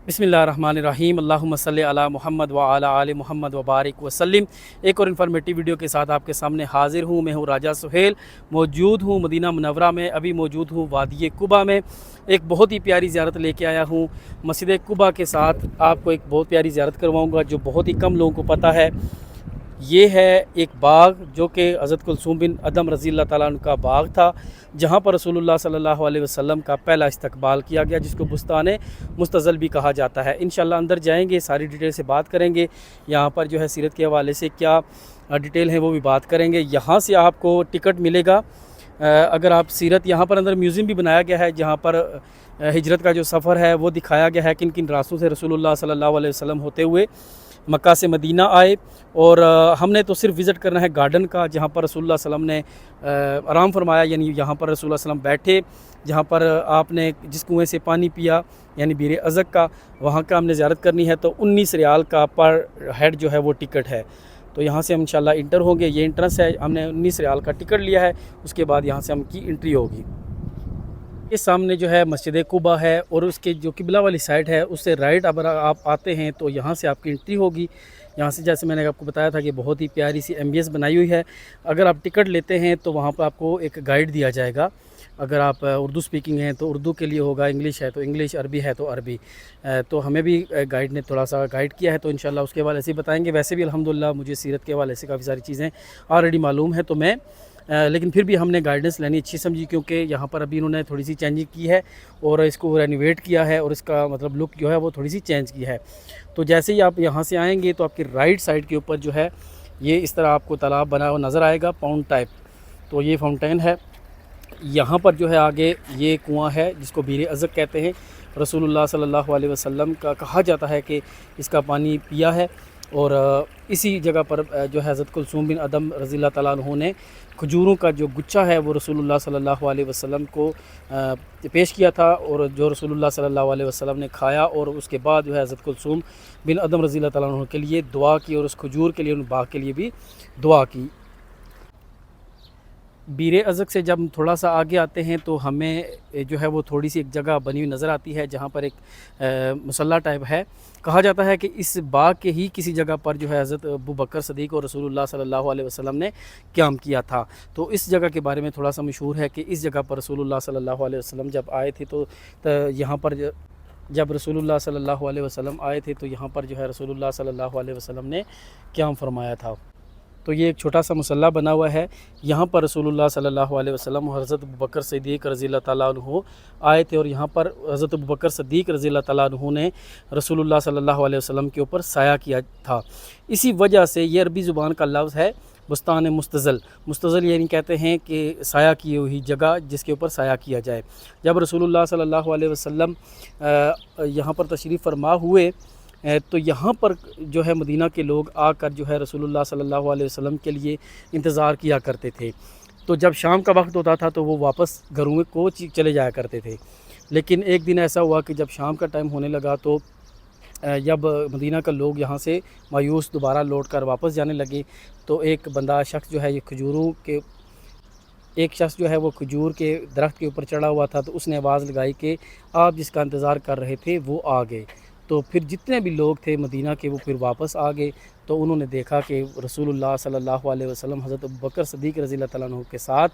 बिस्मिल्लाहिर्रहमानिर्रहीम अल्लाहुम्मा सल्लि अला मोहम्मद व अला आलि मोहम्मद व बारिक वसल्लिम। एक और इन्फॉर्मेटिव वीडियो के साथ आपके सामने हाजिर हूँ। मैं हूँ राजा सुहेल, मौजूद हूँ मदीना मुनव्वरा में। अभी मौजूद हूँ वादी कुबा में। एक बहुत ही प्यारी ज़ियारत लेके आया हूँ। मस्जिद कुबा के साथ आपको एक बहुत प्यारी ज़ियारत करवाऊँगा जो बहुत ही कम लोगों को पता है। ये है एक बाग जो कि हज़रत कुलसूम बिन अदम रज़ी अल्लाह ताला अन्हु का बाग था, जहाँ पर रसूलुल्लाह सल्लल्लाहु अलैहि वसल्लम का पहला इस्तकबाल किया गया, जिसको बुस्तान मुस्तज़ल भी कहा जाता है। इंशाअल्लाह अंदर जाएंगे, सारी डिटेल से बात करेंगे। यहाँ पर जो है सीरत के हवाले से क्या डिटेल है वो भी बात करेंगे। यहाँ से आपको टिकट मिलेगा। अगर आप सीरत, यहाँ पर अंदर म्यूज़ियम भी बनाया गया है जहाँ पर हिजरत का जो सफ़र है वो दिखाया गया है, किन किन रास्तों से रसूलुल्लाह सल्लल्लाहु अलैहि वसल्लम होते हुए मक्का से मदीना आए। और हमने तो सिर्फ विज़िट करना है गार्डन का, जहाँ पर रसूलुल्लाह सल्लम ने आराम फरमाया, यानी यहाँ पर रसूलुल्लाह सल्लम बैठे, जहाँ पर आपने जिस कुएँ से पानी पिया यानी बीर अज़क का, वहाँ का हमने ज़ियारत करनी है। तो 19 रियाल का पर हेड जो है वो टिकट है। तो यहाँ से हम इंशाल्लाह इंटर होंगे। ये इंट्रेंस है, हमने 19 रियाल का टिकट लिया है। उसके बाद यहाँ से हम की एंट्री होगी। ये सामने जो है मस्जिद कुबा है और उसके जो किबला वाली साइड है उससे राइट अगर आप आते हैं तो यहाँ से आपकी एंट्री होगी। यहाँ से जैसे मैंने आपको बताया था कि बहुत ही प्यारी सी एम्बियंस बनाई हुई है। अगर आप टिकट लेते हैं तो वहाँ पर आपको एक गाइड दिया जाएगा। अगर आप उर्दू स्पीकिंग हैं तो उर्दू के लिए होगा, इंग्लिश है तो इंग्लिश, अरबी है तो अरबी। तो हमें भी गाइड ने थोड़ा सा गाइड किया है, तो इंशाल्लाह उसके हवाले से बताएंगे। वैसे भी अल्हम्दुलिल्लाह मुझे सीरत के हवाले से काफ़ी सारी चीज़ें ऑलरेडी मालूम है, तो मैं लेकिन फिर भी हमने गाइडेंस लेनी अच्छी समझी, क्योंकि यहाँ पर अभी इन्होंने थोड़ी सी चेंजिंग की है और इसको रेनोवेट किया है और इसका मतलब लुक जो है वो थोड़ी सी चेंज की है। तो जैसे ही आप यहाँ से आएंगे तो आपकी राइट साइड के ऊपर जो है ये इस तरह आपको तालाब बना हुआ नज़र आएगा, पाउंड टाइप। तो ये फाउंटेन है। यहाँ पर जो है आगे ये कुआं है जिसको बीर अज़क कहते हैं। रसूलुल्लाह सल्लल्लाहु अलैहि वसल्लम का कहा जाता है कि इसका पानी पिया है। और इसी जगह पर जो है हज़रत कुलसूम बिन अदम रज़ी अल्लाह ताला अन्हु ने खजूरों का जो गुच्छा है वो रसूलुल्लाह सल्लल्लाहु अलैहि वसल्लम को पेश किया था, और जो रसूलुल्लाह सल्लल्लाहु अलैहि वसल्लम ने खाया। और उसके बाद जो है हज़रत कुलसूम बिन अदम रज़ी अल्लाह ताला अन्हु के लिए दुआ की और उस खजूर के लिए, उन बाग के लिए भी दुआ की। बीर अज़क से जब थोड़ा सा आगे आते हैं तो हमें जो है वो थोड़ी सी एक जगह बनी हुई नज़र आती है जहाँ पर एक मुसल्ला टाइप है। कहा जाता है कि इस बाग के ही किसी जगह पर जो है हज़रत अबू बकर सदीक़ और रसूलुल्लाह सल्लल्लाहु अलैहि वसल्लम ने क़याम किया था। तो इस जगह के बारे में थोड़ा सा मशहूर है कि इस जगह पर रसूलुल्लाह सल्लल्लाहु अलैहि वसल्लम जब आए थे तो यहाँ पर जब रसूलुल्लाह सल्लल्लाहु अलैहि वसल्लम आए थे तो यहाँ पर जो है रसूलुल्लाह सल्लल्लाहु अलैहि वसल्लम ने क़याम फरमाया था। तो ये एक छोटा सा मुसल्ला बना हुआ है। यहाँ पर रसूलुल्लाह सल्लल्लाहु अलैहि वसल्लम और हज़रत अबू बकर सिद्दीक़ रज़ी अल्लाह ताला अन्हु आए थे, और यहाँ पर हज़रत अबू बकर सिद्दीक़ रज़ी अल्लाह ताला अन्हु ने रसूलुल्लाह सल्लल्लाहु अलैहि वसल्लम के ऊपर साया किया था। इसी वजह से ये अरबी ज़ुबान का लफ्ज़ है बुस्तान मुस्तज़ल। मुस्तज़ल यानी कहते हैं कि साया की हुई जगह, जिसके ऊपर साया किया जाए। जब रसूलुल्लाह सल्लल्लाहु अलैहि वसल्लम यहाँ पर तशरीफ़ फरमा हुए तो यहाँ पर जो है मदीना के लोग आकर जो है रसूलुल्लाह सल्लल्लाहु अलैहि वसल्लम के लिए इंतज़ार किया करते थे। तो जब शाम का वक्त होता था तो वो वापस घरों में को चले जाया करते थे। लेकिन एक दिन ऐसा हुआ कि जब शाम का टाइम होने लगा तो जब मदीना का लोग यहाँ से मायूस दोबारा लौट कर वापस जाने लगे, तो एक बंदा शख्स जो है ये खजूरों के एक शख्स जो है वो खजूर के दरख्त के ऊपर चढ़ा हुआ था। तो उसने आवाज़ लगाई कि आप जिसका इंतज़ार कर रहे थे वो आ गए। तो फिर जितने भी लोग थे मदीना के वो फिर वापस आ गए। तो उन्होंने देखा कि रसूलुल्लाह सल्लल्लाहु अलैहि वसल्लम हज़रत अबू बकर सिद्दीक़ रज़ी अल्लाह ताला अन्हु के साथ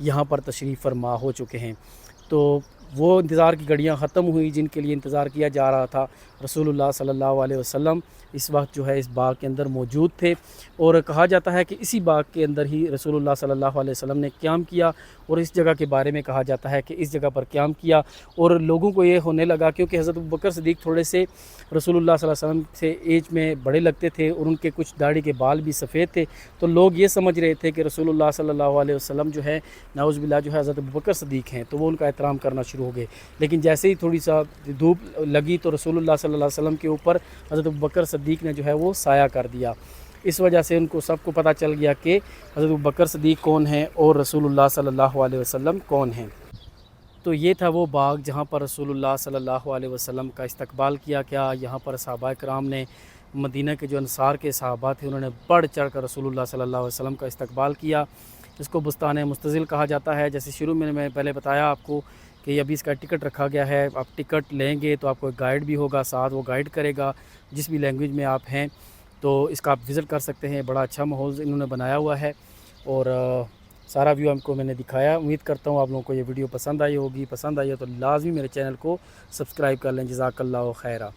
यहाँ पर तशरीफ़ फरमा हो चुके हैं। तो वो इंतज़ार की घड़ियाँ ख़त्म हुई जिनके लिए इंतज़ार किया जा रहा था। रसूलुल्लाह सल्लल्लाहु अलैहि वसल्लम इस वक्त जो है इस बाग के अंदर मौजूद थे, और कहा जाता है कि इसी बाग के अंदर ही रसूलुल्लाह सल्लल्लाहु अलैहि वसल्लम ने क़याम किया। और इस जगह के बारे में कहा जाता है कि इस जगह पर क़याम किया और लोगों को ये होने लगा, क्योंकि हज़रत अबू बकर सिद्दीक़ थोड़े से रसूलुल्लाह सल्लल्लाहु अलैहि वसल्लम से एज में बड़े लगते थे और उनके कुछ दाढ़ी के बाल भी सफ़ेद थे। तो लोग ये समझ रहे थे कि रसूलुल्लाह सल्लल्लाहु अलैहि वसल्लम जो है नाउज़ बिल्लाह जो है हज़रत अबू बकर सिद्दीक़ हैं, तो वो उनका एहतराम करना शुरू हो गए। लेकिन जैसे ही थोड़ी सा धूप लगी तो रसूलुल्लाह सल्लल्लाहु अलैहि वसल्लम के ऊपर हज़रत अबू बकर सिद्दीक़ ने जो है वो साया कर दिया। इस वजह से उनको सबको पता चल गया कि हज़रत अबू बकर सिद्दीक़ कौन है और रसूलुल्लाह सल्लल्लाहु अलैहि वसल्लम कौन हैं। तो ये था वो बाग जहाँ पर रसूलुल्लाह सल्लल्लाहु अलैहि वसल्लम का इस्तकबाल किया गया। यहाँ पर सहाबा कराम ने, मदीना के जो अंसार के सहाबा थे, उन्होंने बढ़ चढ़ कर रसूलुल्लाह सल्लल्लाहु अलैहि वसल्लम का इस्तकबाल किया। इसको बुस्तान मुस्तज़िल कहा जाता है। जैसे शुरू में मैं पहले बताया आपको کہ ابھی اس کا ٹکٹ رکھا گیا ہے، آپ ٹکٹ لیں گے تو آپ کو گائیڈ بھی ہوگا ساتھ، وہ گائیڈ کرے گا جس بھی لینگویج میں آپ ہیں، تو اس کا آپ وزٹ کر سکتے ہیں۔ بڑا اچھا ماحول انہوں نے بنایا ہوا ہے، اور سارا ویو آپ کو میں نے دکھایا۔ امید کرتا ہوں آپ لوگوں کو یہ ویڈیو پسند آئی ہوگی، پسند آئی ہے تو لازمی میرے چینل کو سبسکرائب کر لیں۔ جزاک اللہ خیرہ۔